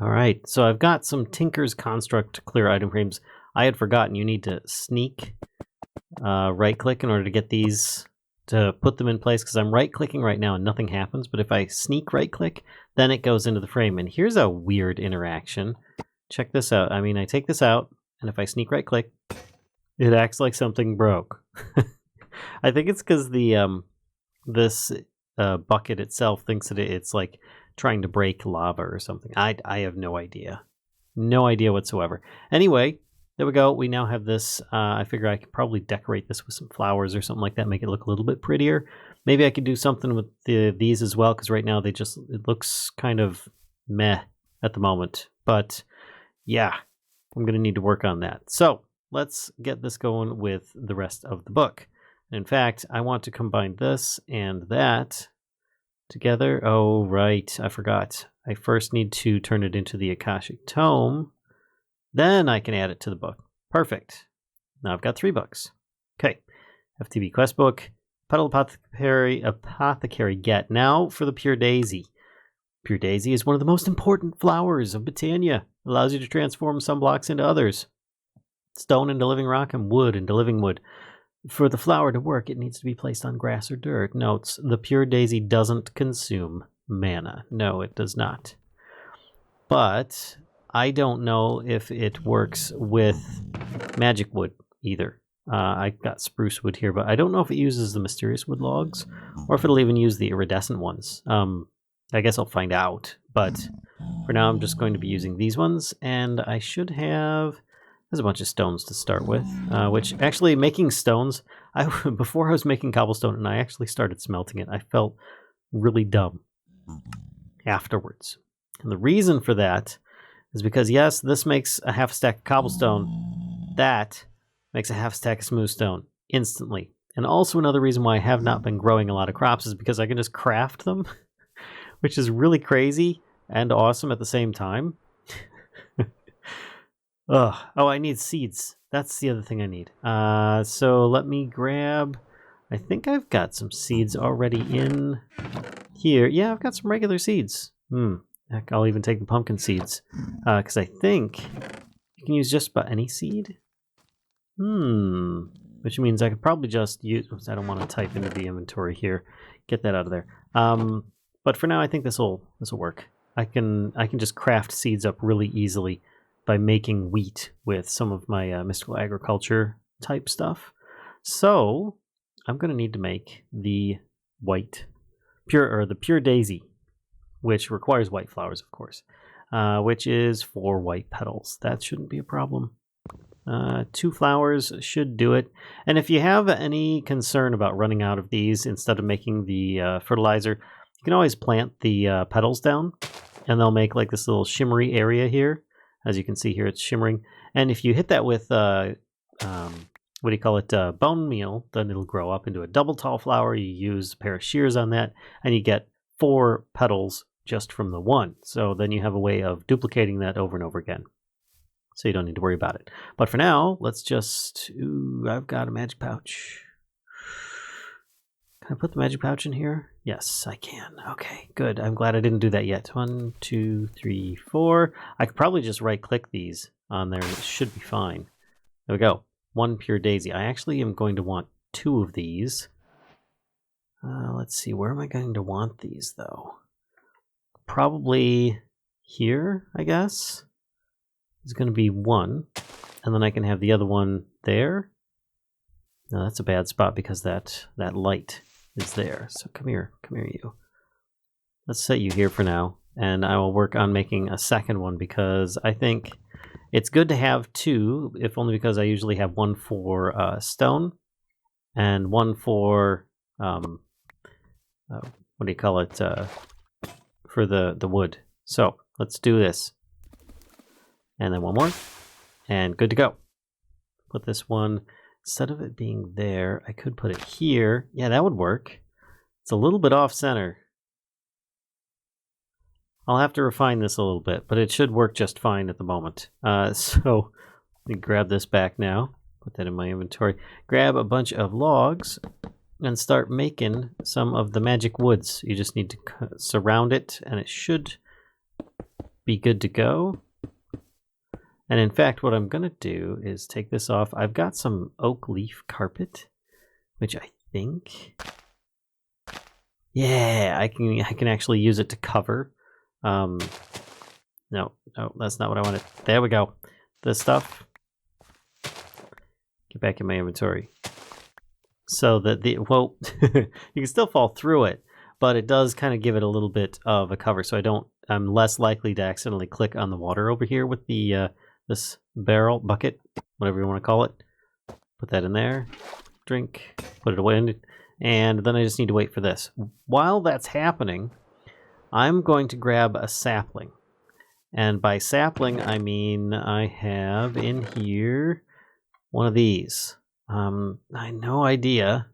All right, so I've got some Tinker's Construct clear item frames. I had forgotten you need to sneak right-click in order to get these, to put them in place, because I'm right-clicking right now and nothing happens, but if I sneak right-click, then it goes into the frame. And here's a weird interaction. Check this out. I mean, I take this out, and if I sneak right-click, it acts like something broke. I think it's because the this bucket itself thinks that it's like trying to break lava or something. I have no idea. No idea whatsoever. Anyway, there we go. We now have this. I figure I could probably decorate this with some flowers or something like that, make it look a little bit prettier. Maybe I could do something with these as well, because right now it looks kind of meh at the moment. But yeah, I'm going to need to work on that. So let's get this going with the rest of the book. In fact, I want to combine this and that together. Oh, right. I forgot. I first need to turn it into the Akashic Tome. Then I can add it to the book. Perfect. Now I've got 3 books. Okay. FTB Quest Book, Petal Apothecary Get. Now for the Pure Daisy. Pure Daisy is one of the most important flowers of Botania. It allows you to transform some blocks into others. Stone into living rock and wood into living wood. For the flower to work, it needs to be placed on grass or dirt. Notes, the Pure Daisy doesn't consume mana. No, it does not. But I don't know if it works with magic wood either. I got spruce wood here, but I don't know if it uses the mysterious wood logs or if it'll even use the iridescent ones. I guess I'll find out. But for now, I'm just going to be using these ones, and I should have... There's a bunch of stones to start with, which actually making stones, before I was making cobblestone and I actually started smelting it, I felt really dumb afterwards. And the reason for that is because, yes, this makes a half stack of cobblestone. That makes a half stack of smooth stone instantly. And also another reason why I have not been growing a lot of crops is because I can just craft them, which is really crazy and awesome at the same time. Ugh. Oh, I need seeds. That's the other thing I need. So let me grab... I think I've got some seeds already in here. Yeah, I've got some regular seeds. Heck, I'll even take the pumpkin seeds. Because I think you can use just about any seed. Which means I could probably just use... Oops, I don't want to type into the inventory here. Get that out of there. But for now, I think this will work. I can just craft seeds up really easily by making wheat with some of my mystical agriculture type stuff. So I'm going to need to make the pure daisy, which requires white flowers, of course, which is 4 white petals. That shouldn't be a problem. 2 flowers should do it. And if you have any concern about running out of these instead of making the fertilizer, you can always plant the petals down, and they'll make like this little shimmery area here. As you can see here, it's shimmering. And if you hit that with, bone meal, then it'll grow up into a double tall flower. You use a pair of shears on that, and you get 4 petals just from the 1. So then you have a way of duplicating that over and over again. So you don't need to worry about it. But for now, let's just... Ooh, I've got a magic pouch. Can I put the magic pouch in here? Yes, I can. Okay, good. I'm glad I didn't do that yet. 1, 2, 3, 4. I could probably just right-click these on there and it should be fine. There we go. 1 pure daisy. I actually am going to want 2 of these. Let's see. Where am I going to want these, though? Probably here, I guess. It's going to be 1. And then I can have the other one there. No, that's a bad spot because that light is there. So come here you. Let's set you here for now, and I will work on making a second one because I think it's good to have 2, if only because I usually have 1 for stone and 1 for what do you call it, for the wood. So let's do this, and then 1 more, and good to go. Put this one. Instead of it being there, I could put it here. Yeah, that would work. It's a little bit off center. I'll have to refine this a little bit, but it should work just fine at the moment. So let me grab this back now. Put that in my inventory. Grab a bunch of logs and start making some of the magic woods. You just need to surround it, and it should be good to go. And in fact, what I'm going to do is take this off. I've got some oak leaf carpet, which I think... Yeah, I can actually use it to cover. No, that's not what I wanted. There we go. This stuff. Get back in my inventory. So that well, you can still fall through it, but it does kind of give it a little bit of a cover. So I'm less likely to accidentally click on the water over here with the this barrel, bucket, whatever you want to call it. Put that in there. Drink. Put it away. And then I just need to wait for this. While that's happening, I'm going to grab a sapling. And by sapling, I mean I have in here one of these. I have no idea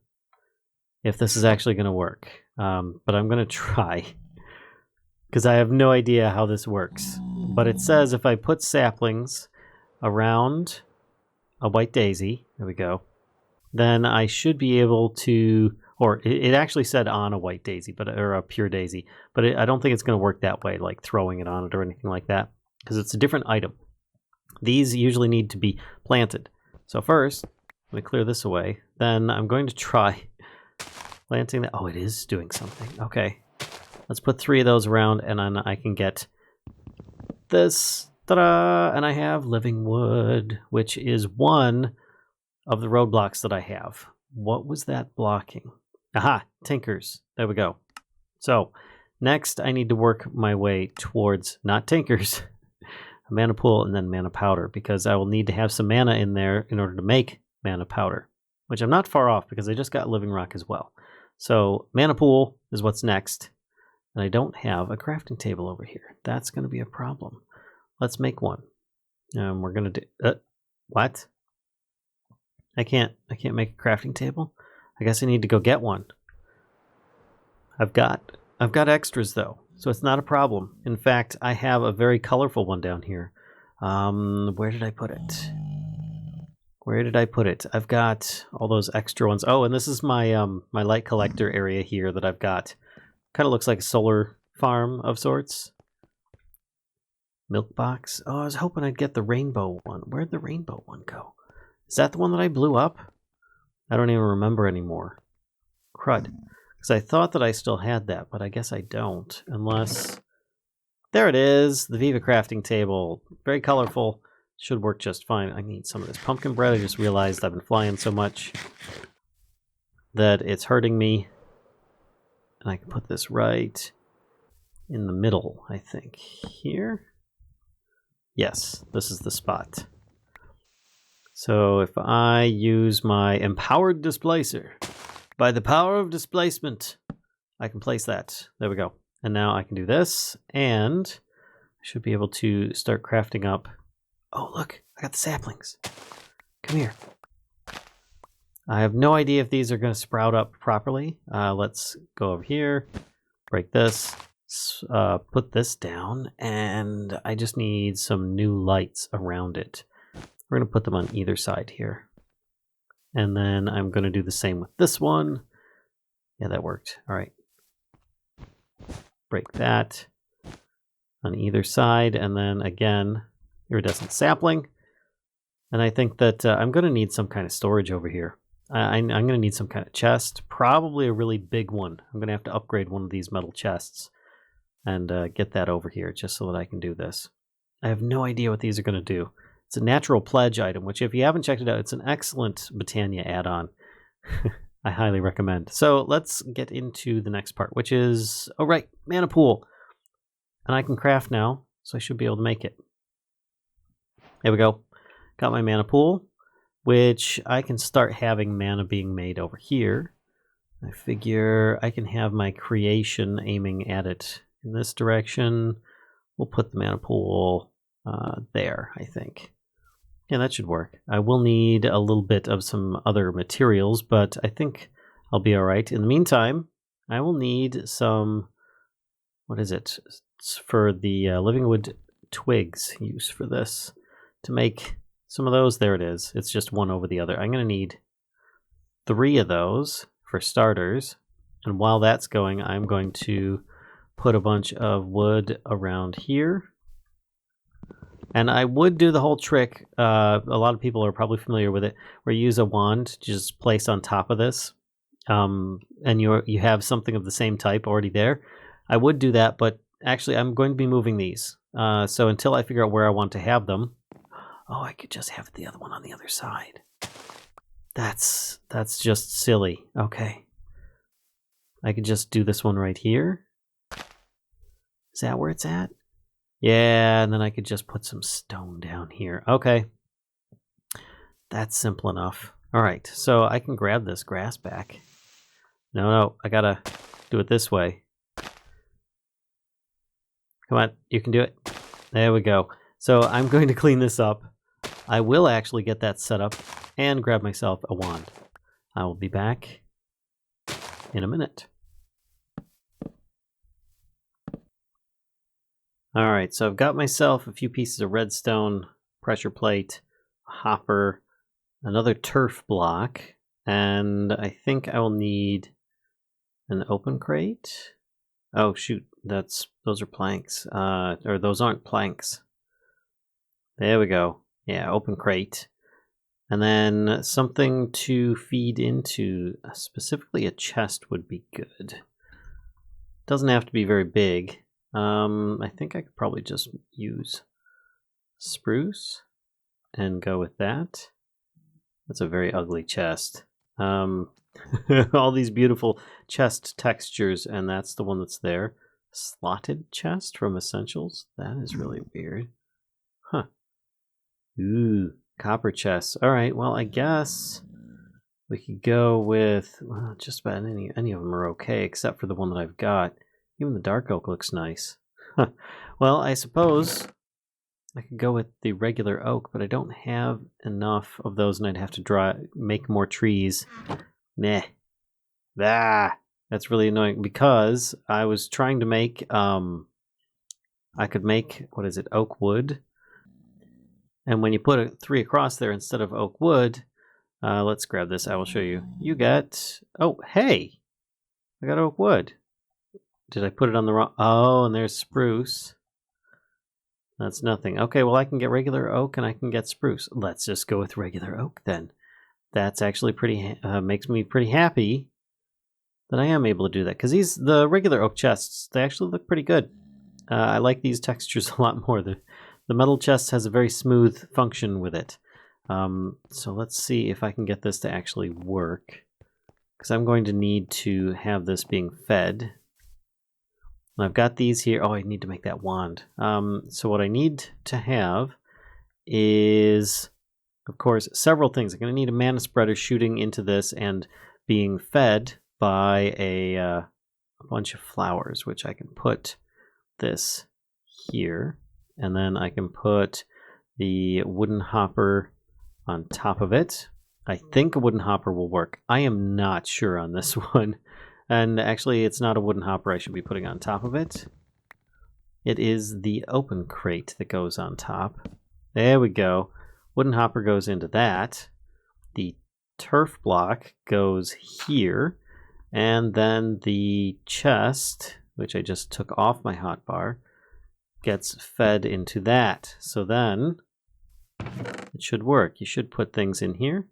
if this is actually going to work, but I'm going to try because I have no idea how this works. But it says if I put saplings around a white daisy, there we go, then I should be able to, or it actually said on a white daisy, or a pure daisy, but I don't think it's going to work that way, like throwing it on it or anything like that, because it's a different item. These usually need to be planted. So first, let me clear this away. Then I'm going to try planting that. Oh, it is doing something. Okay. Let's put 3 of those around, and then I can get this. Ta-da! And I have living wood, which is one of the roadblocks that I have. What was that blocking? Aha! Tinkers. There we go. So, next I need to work my way towards, not tinkers, a mana pool and then mana powder, because I will need to have some mana in there in order to make mana powder, which I'm not far off because I just got living rock as well. So mana pool is what's next, and I don't have a crafting table over here. That's going to be a problem. Let's make one. We're going to do what? I can't make a crafting table. I guess I need to go get one. I've got extras though, so it's not a problem. In fact, I have a very colorful one down here. Where did I put it? Where did I put it? I've got all those extra ones. Oh, and this is my my light collector area here that I've got. Kind of looks like a solar farm of sorts. Milk box. Oh, I was hoping I'd get the rainbow one. Where'd the rainbow one go? Is that the one that I blew up? I don't even remember anymore. Crud. Because I thought that I still had that, but I guess I don't. Unless... There it is! The Viva crafting table. Very colorful. Should work just fine. I need some of this pumpkin bread. I just realized I've been flying so much that it's hurting me. And I can put this right in the middle, I think. Here? Yes, this is the spot. So if I use my empowered displacer, by the power of displacement, I can place that. There we go. And now I can do this, and I should be able to start crafting up. Oh, look, I got the saplings. Come here. I have no idea if these are going to sprout up properly. Let's go over here, break this, put this down, and I just need some new lights around it. We're going to put them on either side here. And then I'm going to do the same with this one. Yeah, that worked. All right. Break that on either side, and then again, iridescent sapling. And I think that I'm going to need some kind of storage over here. I'm going to need some kind of chest, probably a really big one. I'm going to have to upgrade one of these metal chests and get that over here just so that I can do this. I have no idea what these are going to do. It's a natural pledge item, which if you haven't checked it out, it's an excellent Britannia add-on. I highly recommend. So let's get into the next part, which is, oh right, mana pool. And I can craft now, so I should be able to make it. There we go. Got my mana pool, which I can start having mana being made over here. I figure I can have my creation aiming at it in this direction. We'll put the mana pool there, I think. Yeah, that should work. I will need a little bit of some other materials, but I think I'll be all right. In the meantime, I will need some, what is it? It's for the living wood twigs use for this. To make some of those, there it is. It's just one over the other. I'm going to need 3 of those for starters. And while that's going, I'm going to put a bunch of wood around here. And I would do the whole trick. A lot of people are probably familiar with it, where you use a wand to just place on top of this, and you have something of the same type already there. I would do that, but actually, I'm going to be moving these. So until I figure out where I want to have them, oh, I could just have the other one on the other side. That's just silly. Okay, I could just do this one right here. Is that where it's at? Yeah, and then I could just put some stone down here. Okay. That's simple enough. All right, so I can grab this grass back. No, I gotta do it this way. Come on, you can do it. There we go. So I'm going to clean this up. I will actually get that set up and grab myself a wand. I will be back in a minute. All right, so I've got myself a few pieces of redstone, pressure plate, a hopper, another turf block, and I think I will need an open crate. Oh shoot, those are planks. Or those aren't planks. There we go. Yeah, open crate. And then something to feed into, specifically a chest would be good. Doesn't have to be very big. I think I could probably just use spruce and go with that. That's a very ugly chest. All these beautiful chest textures, and that's the one that's there. Slotted chest from Essentials? That is really weird. Huh. Ooh, copper chests. Alright, well, I guess we could go with, well, just about any of them are okay, except for the one that I've got. Even the dark oak looks nice. Huh. Well, I suppose I could go with the regular oak, but I don't have enough of those, and I'd have to make more trees. Meh. That's really annoying, because I was trying to make, I could make, what is it, oak wood. And when you put a 3 across there instead of oak wood, let's grab this, I will show you. You get, oh, hey! I got oak wood. Did I put it on the wrong? Oh, and there's spruce. That's nothing. Okay, well, I can get regular oak and I can get spruce. Let's just go with regular oak then. That's actually pretty, makes me pretty happy that I am able to do that. Because the regular oak chests, they actually look pretty good. I like these textures a lot more. The metal chest has a very smooth function with it. So let's see if I can get this to actually work. Because I'm going to need to have this being fed. And I've got these here. Oh, I need to make that wand. So what I need to have is, of course, several things. I'm going to need a mana spreader shooting into this and being fed by a bunch of flowers, which I can put this here. And then I can put the wooden hopper on top of it. I think a wooden hopper will work. I am not sure on this one. And actually, it's not a wooden hopper I should be putting on top of it. It is the open crate that goes on top. There we go. Wooden hopper goes into that. The turf block goes here. And then the chest, which I just took off my hotbar, gets fed into that. So then it should work. You should put things in here,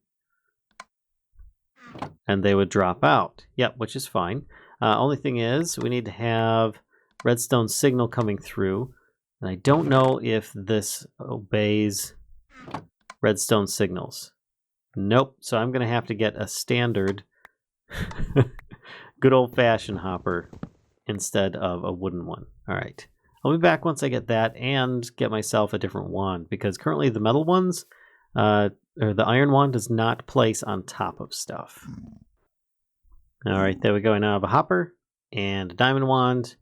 and they would drop out. Yep, which is fine. Only thing is, we need to have redstone signal coming through, and I don't know if this obeys redstone signals. Nope, so I'm going to have to get a standard good old-fashioned hopper instead of a wooden one. All right. I'll be back once I get that and get myself a different wand, because currently the metal ones, or the iron wand, does not place on top of stuff. All right, there we go. I now have a hopper and a diamond wand,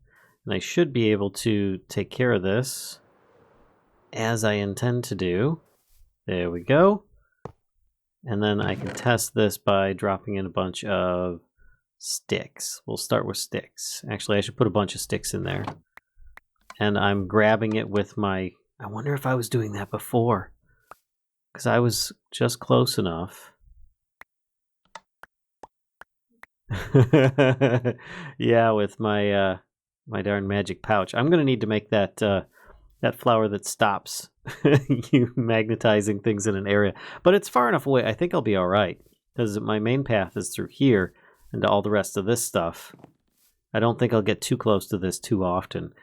and I should be able to take care of this as I intend to do. There we go. And then I can test this by dropping in a bunch of sticks. We'll start with sticks. Actually, I should put a bunch of sticks in there. And I'm grabbing it with my... I wonder if I was doing that before, because I was just close enough. Yeah, with my my darn magic pouch. I'm going to need to make that that flower that stops you magnetizing things in an area. But it's far enough away. I think I'll be all right because my main path is through here and all the rest of this stuff. I don't think I'll get too close to this too often.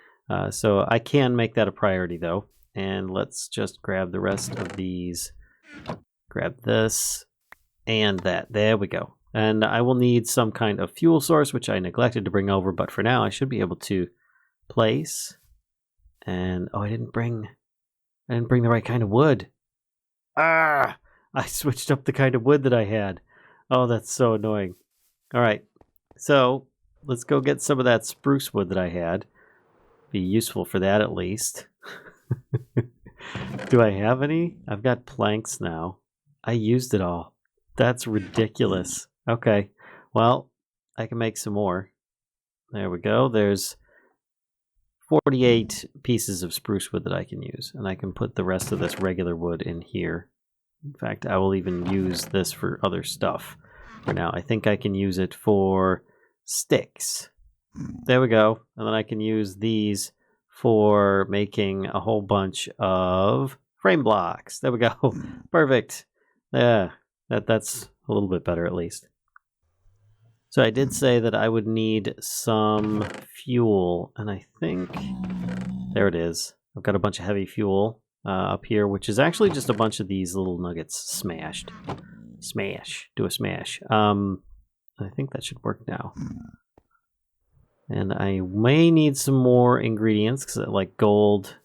So I can make that a priority though. And let's just grab the rest of these. Grab this and that. There we go. And I will need some kind of fuel source, which I neglected to bring over. But for now, I should be able to place. And oh, I didn't bring the right kind of wood. I switched up the kind of wood that I had. Oh, that's so annoying. All right. So let's go get some of that spruce wood that I had. Be useful for that at least. Do I have any? I've got planks now. I used it all. That's ridiculous. Okay. Well, I can make some more. There we go. There's 48 pieces of spruce wood that I can use. And I can put the rest of this regular wood in here. In fact, I will even use this for other stuff for now. I think I can use it for sticks. There we go. And then I can use these for making a whole bunch of frame blocks. There we go. Perfect. Yeah, that's a little bit better at least. So I did say that I would need some fuel, and I think there it is. I've got a bunch of heavy fuel up here, which is actually just a bunch of these little nuggets smashed. Smash. Do a smash. I think that should work now. And I may need some more ingredients, like gold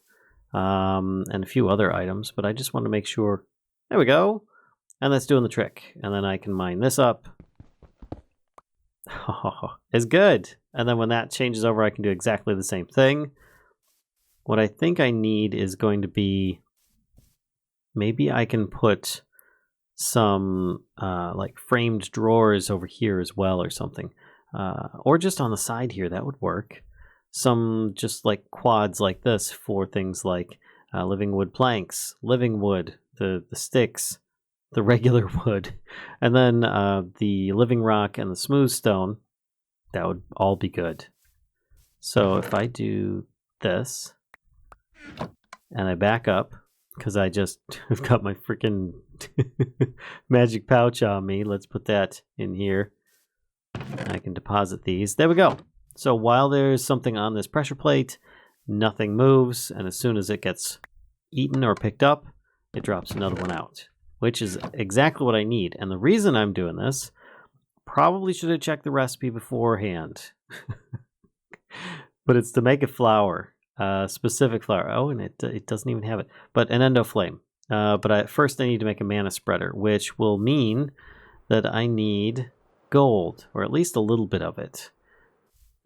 and a few other items, but I just want to make sure. There we go. And that's doing the trick. And then I can mine this up. Oh, it's good. And then when that changes over, I can do exactly the same thing. What I think I need is going to be, maybe I can put some like framed drawers over here as well or something. Or just on the side here, that would work. Some just like quads like this for things like living wood planks, living wood, the sticks, the regular wood, and then the living rock and the smooth stone. That would all be good. So if I do this and I back up, because I just have got my freaking magic pouch on me. Let's put that in here. I can deposit these. There we go. So while there's something on this pressure plate, nothing moves, and as soon as it gets eaten or picked up, it drops another one out, which is exactly what I need. And the reason I'm doing this, probably should have checked the recipe beforehand, but it's to make a flower, a specific flower. Oh, and it doesn't even have it, but an endo flame. But first I need to make a mana spreader, which will mean that I need gold, or at least a little bit of it.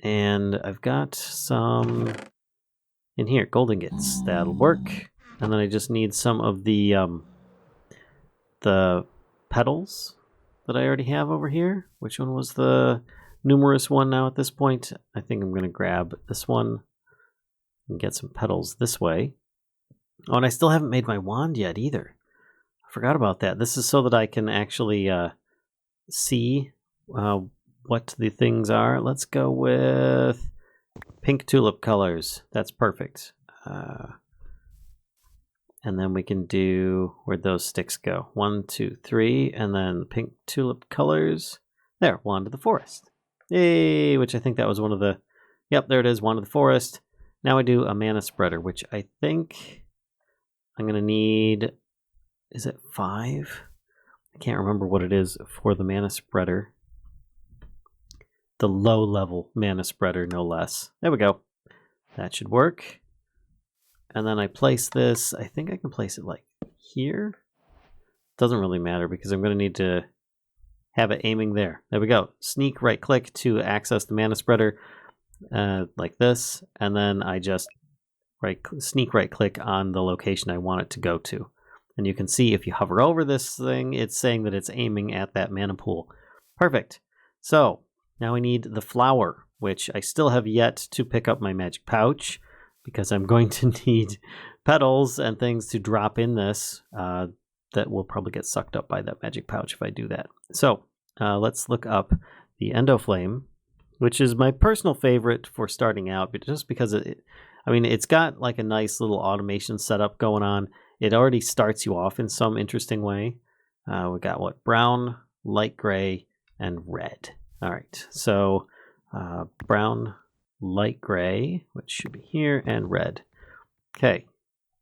And I've got some in here, gold ingots. That'll work. And then I just need some of the petals that I already have over here. Which one was the numerous one now at this point? I think I'm going to grab this one and get some petals this way. Oh, and I still haven't made my wand yet either. I forgot about that. This is so that I can actually see what the things are. Let's go with pink tulip colors. That's perfect. And then we can do, where'd those sticks go? 1, 2, 3, and then pink tulip colors. There, wand of the forest. Yay, which I think that was one of the, yep, there it is, wand of the forest. Now I do a mana spreader, which I think I'm going to need, is it 5? I can't remember what it is for the mana spreader. The low level mana spreader, no less. There we go. That should work. And then I place this, I think I can place it like here. Doesn't really matter because I'm going to need to have it aiming there. There we go. Sneak right click to access the mana spreader like this. And then I just sneak right click on the location I want it to go to. And you can see if you hover over this thing, it's saying that it's aiming at that mana pool. Perfect. So now I need the flower, which I still have yet to pick up my magic pouch because I'm going to need petals and things to drop in this that will probably get sucked up by that magic pouch if I do that. So let's look up the endo flame, which is my personal favorite for starting out, but just because I mean, it's got like a nice little automation setup going on. It already starts you off in some interesting way. We got what? Brown, light gray, and red. All right, so brown, light gray, which should be here, and red. Okay,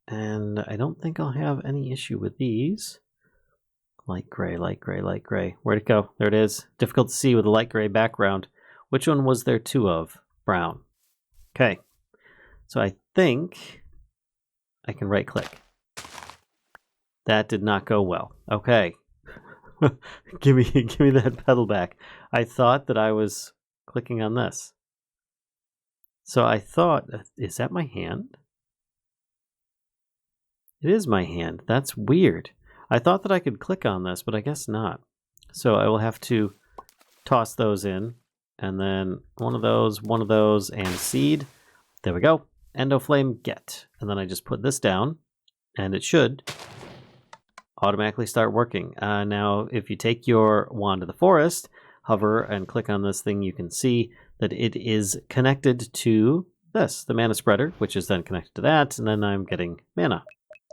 and I don't think I'll have any issue with these. Light gray, light gray, light gray. Where'd it go? There it is. Difficult to see with a light gray background. Which one was there two of? Brown. Okay, so I think I can right click. That did not go well. Okay. give me that pedal back. I thought that I was clicking on this. So I thought, is that my hand? It is my hand. That's weird. I thought that I could click on this, but I guess not. So I will have to toss those in, and then one of those, and seed. There we go. Endoflame get. And then I just put this down, and it should automatically start working. Now, if you take your wand to the forest, hover and click on this thing, you can see that it is connected to this, the mana spreader, which is then connected to that, and then I'm getting mana,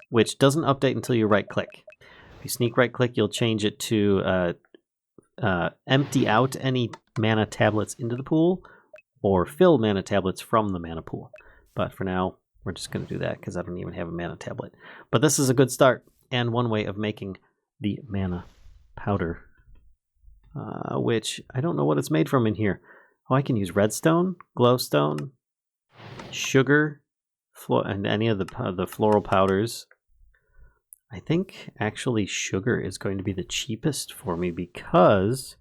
which doesn't update until you right click. If you sneak right click, you'll change it to empty out any mana tablets into the pool, or fill mana tablets from the mana pool. But for now, we're just going to do that because I don't even have a mana tablet. But this is a good start, and one way of making the mana powder, which I don't know what it's made from in here. Oh, I can use redstone, glowstone, sugar, and any of the floral powders. I think actually sugar is going to be the cheapest for me because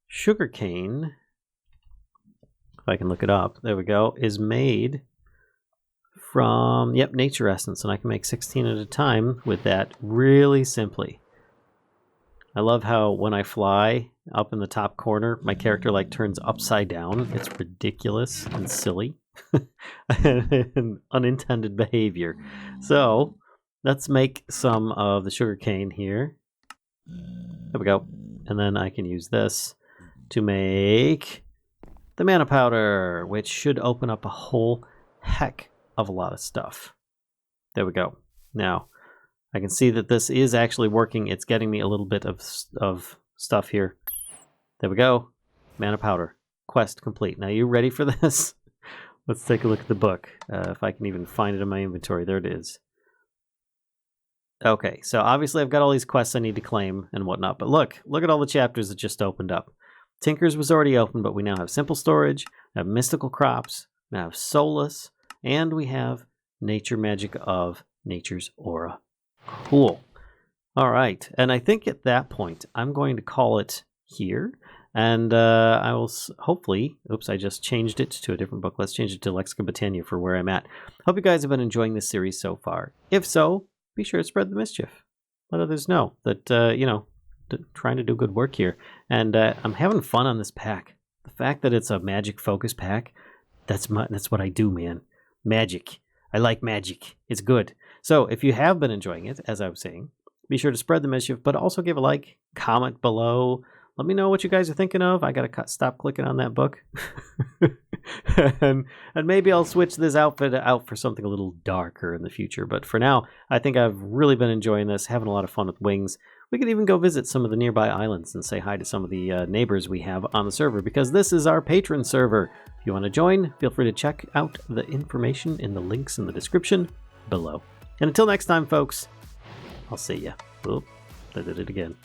sugarcane, if I can look it up, there we go, is made from, yep, nature essence, and I can make 16 at a time with that really simply. I love how when I fly up in the top corner, my character like turns upside down. It's ridiculous and silly and unintended behavior. So let's make some of the sugar cane here. There we go. And then I can use this to make the mana powder, which should open up a whole heck of a lot of stuff. There we go. Now, I can see that this is actually working. It's getting me a little bit of stuff here. There we go. Mana powder. Quest complete. Now, you ready for this? Let's take a look at the book. If I can even find it in my inventory. There it is. Okay, so obviously I've got all these quests I need to claim and whatnot. But look at all the chapters that just opened up. Tinker's was already open, but we now have Simple Storage, we have Mystical Crops, we have Solace, and we have Nature Magic of Nature's Aura. Cool. All right, and I think at that point I'm going to call it here, and I will hopefully, oops, I just changed it to a different book. Let's change it to Lexica Britannia for where I'm at. Hope you guys have been enjoying this series so far. If so, be sure to spread the mischief. Let others know that, trying to do good work here. And I'm having fun on this pack. The fact that it's a magic focus pack, that's what I do, man. Magic. I like magic. It's good. So if you have been enjoying it, as I was saying, be sure to spread the mischief, but also give a like, comment below. Let me know what you guys are thinking of. I got to stop clicking on that book. and maybe I'll switch this outfit out for something a little darker in the future. But for now, I think I've really been enjoying this, having a lot of fun with wings. We could even go visit some of the nearby islands and say hi to some of the neighbors we have on the server, because this is our patron server. If you want to join, feel free to check out the information in the links in the description below. And until next time, folks, I'll see ya. Oop, I did it again.